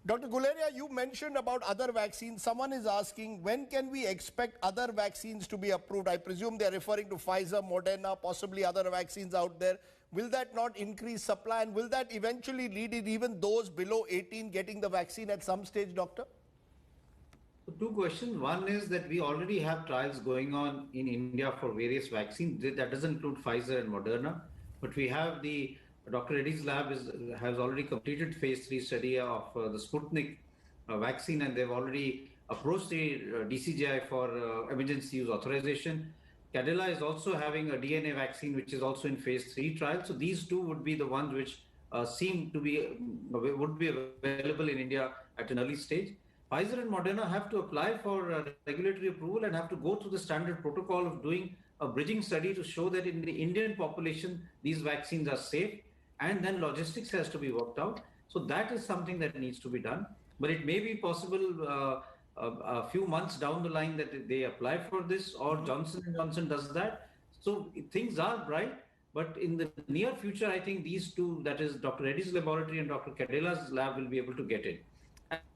Dr. Guleria, you mentioned about other vaccines. Someone is asking, when can we expect other vaccines to be approved? I presume they're referring to Pfizer, Moderna, possibly other vaccines out there. Will that not increase supply, and will that eventually lead in even those below 18 getting the vaccine at some stage, doctor? So two questions. One is that we already have trials going on in India for various vaccines. That doesn't include Pfizer and Moderna, but we have Dr. Reddy's lab has already completed phase 3 study of the Sputnik vaccine, and they've already approached the DCGI for emergency use authorization. Cadila is also having a DNA vaccine, which is also in phase 3 trial. So these two would be the ones which seem to be would be available in India at an early stage. Pfizer and Moderna have to apply for regulatory approval and have to go through the standard protocol of doing a bridging study to show that in the Indian population, these vaccines are safe, and then logistics has to be worked out. So that is something that needs to be done. But it may be possible a few months down the line that they apply for this, or Johnson & Johnson does that. So things are bright. But in the near future, I think these two, that is Dr. Reddy's laboratory and Dr. Cadela's lab, will be able to get it.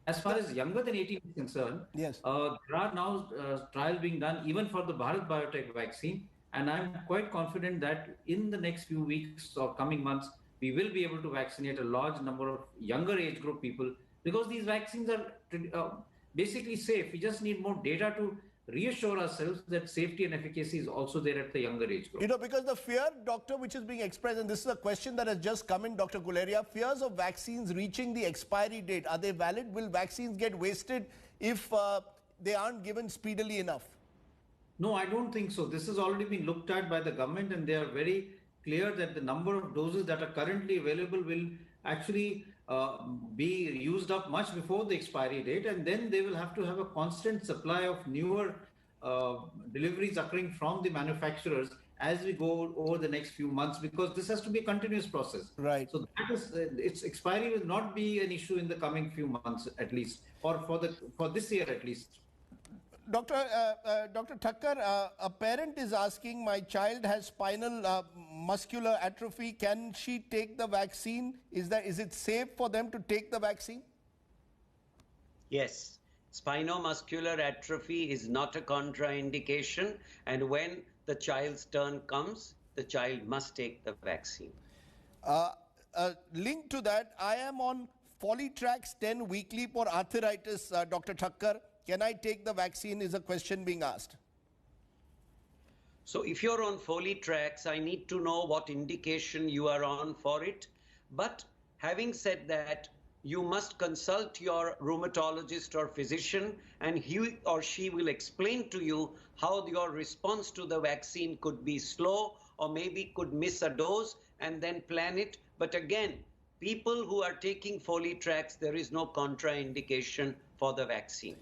As far as younger than 18 is concerned, yes, there are now trials being done even for the Bharat Biotech vaccine. And I'm quite confident that in the next few weeks or coming months, we will be able to vaccinate a large number of younger age group people, because these vaccines are basically safe. We just need more data to reassure ourselves that safety and efficacy is also there at the younger age group. You know, because the fear, doctor, which is being expressed, and this is a question that has just come in, Dr. Guleria, fears of vaccines reaching the expiry date, are they valid? Will vaccines get wasted if they aren't given speedily enough? No, I don't think so. This has already been looked at by the government, and they are very clear that the number of doses that are currently available will actually be used up much before the expiry date, and then they will have to have a constant supply of newer deliveries occurring from the manufacturers as we go over the next few months, because this has to be a continuous process. Right. So that is its expiry will not be an issue in the coming few months at least, or for this year at least. Dr. Thakkar, a parent is asking, my child has spinal muscular atrophy. Can she take the vaccine? Is it safe for them to take the vaccine? Yes. Spinomuscular atrophy is not a contraindication. And when the child's turn comes, the child must take the vaccine. Linked to that, I am on Folitrax 10 weekly for arthritis, Dr. Thakkar. Can I take the vaccine is a question being asked. So if you're on Folitrax, I need to know what indication you are on for it. But having said that, you must consult your rheumatologist or physician, and he or she will explain to you how your response to the vaccine could be slow, or maybe could miss a dose, and then plan it. But again, people who are taking Folitrax, there is no contraindication for the vaccine.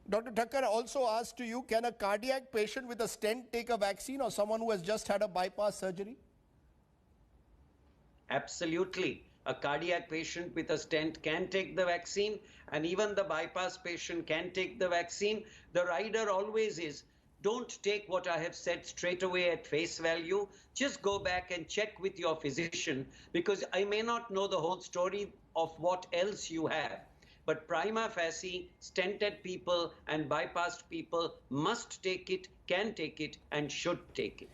Dr. Thakkar also asked to you, can a cardiac patient with a stent take a vaccine, or someone who has just had a bypass surgery? Absolutely. A cardiac patient with a stent can take the vaccine, and even the bypass patient can take the vaccine. The rider always is, don't take what I have said straight away at face value. Just go back and check with your physician, because I may not know the whole story of what else you have. But prima facie, stented people and bypassed people must take it, can take it, and should take it.